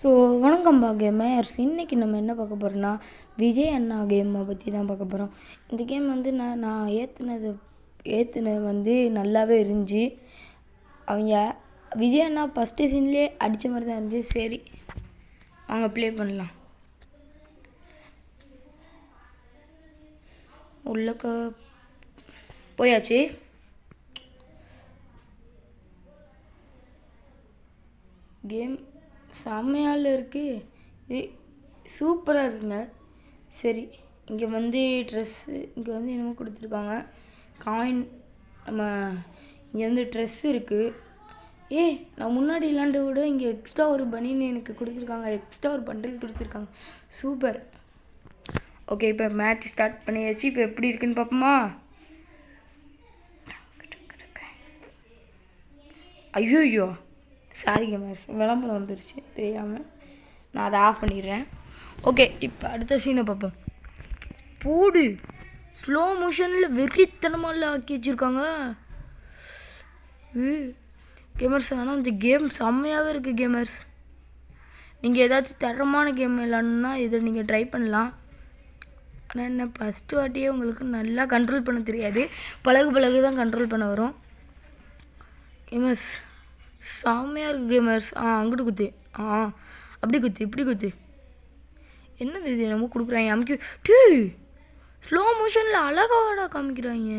So வணக்கம்பா gamers. இன்றைக்கி நம்ம என்ன பார்க்க போகிறோன்னா விஜய் அண்ணா கேமை பற்றி தான் பார்க்க போகிறோம். இந்த கேம் வந்து நான் ஏற்றுனது வந்து நல்லாவே இருந்துச்சு. அவங்க விஜய் அண்ணா ஃபஸ்ட்டு சீன்லேயே அடித்த மாதிரி தான் இருந்துச்சு. சரி அவங்க ப்ளே பண்ணலாம். உள்ளக்க போயாச்சு. கேம் செம்மையால் இருக்குது, சூப்பராக இருக்குங்க. சரி, இங்கே வந்து ட்ரெஸ்ஸு இங்கே வந்து என்னமோ கொடுத்துருக்காங்க, காயின். நம்ம இங்கே வந்து ட்ரெஸ் இருக்குது. நான் முன்னாடி இல்லாண்ட விட இங்கே எக்ஸ்ட்ரா ஒரு பனின்னு எனக்கு கொடுத்துருக்காங்க, எக்ஸ்ட்ரா ஒரு பண்டில் கொடுத்துருக்காங்க. சூப்பர். ஓகே, இப்போ மேட்ச் ஸ்டார்ட் பண்ணியாச்சு. இப்போ எப்படி இருக்குன்னு பார்ப்போமா? ஐயோ சாரி கேமர்ஸ், விளம்பரம் வந்துருச்சு தெரியாமல். நான் அதை ஆஃப் பண்ணிடுறேன். ஓகே, இப்போ அடுத்த சீனை பார்ப்போம். போடு, ஸ்லோ மோஷனில் வெறித்தனமாக ஆக்கி வச்சுருக்காங்க கேமர்ஸ். ஆனால் இந்த கேம் செம்மையாகவே இருக்குது கேமர்ஸ். நீங்கள் ஏதாச்சும் தரமான கேம் விளாட்ணுன்னா இதை நீங்கள் ட்ரை பண்ணலாம். ஆனால் என்ன ஃபஸ்ட்டு வாட்டியே உங்களுக்கு நல்லா கண்ட்ரோல் பண்ண தெரியாது, பழகு தான் கண்ட்ரோல் பண்ண வரும் கேமர்ஸ். செம்மையாக இருக்குது கேமர்ஸ். அங்கிட்டு குத்து, அப்படி குத்து, இப்படி குத்து. என்னது இது? என்னமோ கொடுக்குறாங்க அமுக்கி. ஸ்லோ மோஷனில் அழகாடா காமிக்கிறாங்க.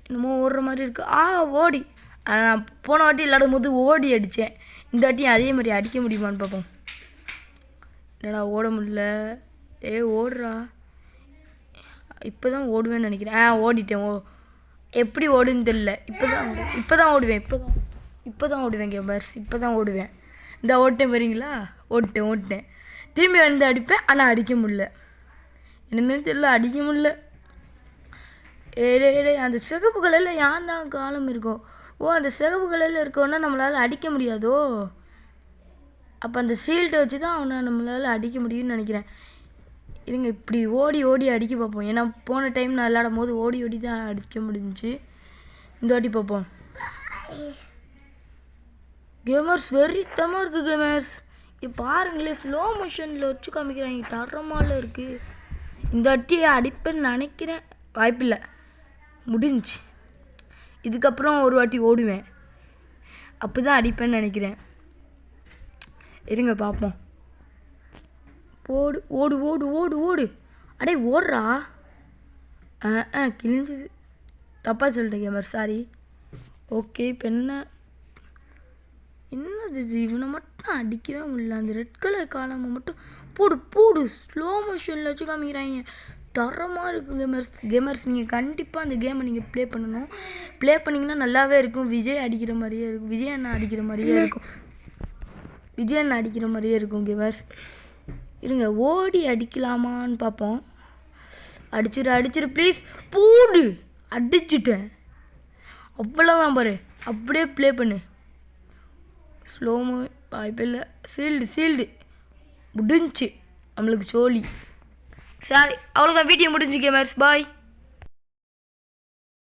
என்னமோ ஓடுற மாதிரி இருக்குது. ஓடி. நான் போன வாட்டி இல்லாத போது ஓடி அடித்தேன். இந்த வாட்டியும் அதே மாதிரி அடிக்க முடியுமான்னு பார்ப்போம். என்னடா ஓட முடியல. ஓடுறா. இப்போ தான் ஓடுவேன்னு நினைக்கிறேன். ஓடிட்டேன். எப்படி ஓடுன்னு தெரில. இப்போ தான் ஓடுவேன் கேமர்ஸ். இப்போ தான் ஓடுவேன். இந்த ஓட்டேன் வரீங்களா? ஓட்டேன். திரும்பி வந்து அடிப்பேன். ஆனால் அடிக்க முடியல. என்னன்னு தெரியல, அடிக்க முடியல. அந்த சிகப்பு கலரில் ஏன் தான் காலம் இருக்கும்? அந்த சிகப்பு கலரில் இருக்கோன்னா நம்மளால் அடிக்க முடியாதோ? அப்போ அந்த ஷீல்டை வச்சு தான் அவனை நம்மளால் அடிக்க முடியும்னு நினைக்கிறேன். இருங்க, இப்படி ஓடி அடிக்க பார்ப்போம். ஏன்னா போன டைம் நான் விளாடும் போது ஓடி தான் அடிக்க முடிஞ்சிச்சு. இந்த வாட்டி பார்ப்போம். கேமர்ஸ் வெறித்தனமாக இருக்குது கேமர்ஸ். இப்போ பாருங்களேன், ஸ்லோ மோஷனில் வச்சு காமிக்கிறாங்க, தரமால இருக்குது. இந்த வாட்டி அடிப்பேன்னு நினைக்கிறேன். வாய்ப்பில்லை, முடிஞ்சு. இதுக்கப்புறம் ஒரு வாட்டி ஓடுவேன், அப்போ தான் அடிப்பேன்னு நினைக்கிறேன். இருங்க பார்ப்போம். ஓடு. அடே ஓடுறா. கிழிஞ்சுது. தப்பாக சொல்லிட்டேன் கேமர், சாரி. ஓகே, இப்போ என்னது இது? இவனை மட்டும் அடிக்கவே முடியல. அந்த ரெட் கலர் காலமை மட்டும் போடு. ஸ்லோ மோஷனில் வச்சு காமிக்கிறாங்க, தரமாக இருக்குது கேமர்ஸ். நீங்கள் கண்டிப்பாக அந்த கேமை நீங்கள் ப்ளே பண்ணணும். ப்ளே பண்ணிங்கன்னா நல்லாவே இருக்கும். விஜய் அடிக்கிற மாதிரியே இருக்கும். விஜய் அண்ணா அடிக்கிற மாதிரியே இருக்கும் கேமர்ஸ். இருங்க, ஓடி அடிக்கலாமான்னு பார்ப்போம். அடிச்சிரு ப்ளீஸ். போடு, அடிச்சிட்டேன். அவ்வளோதான் பாரு. அப்படியே ப்ளே பண்ணு. ஸ்லோமோ வாய்ப்பில்லை. சீல்டு முடிஞ்சு நம்மளுக்கு சோழி. சரி, அவ்வளோதான். வீடியோ முடிஞ்சு கேமர்ஸ். பாய்.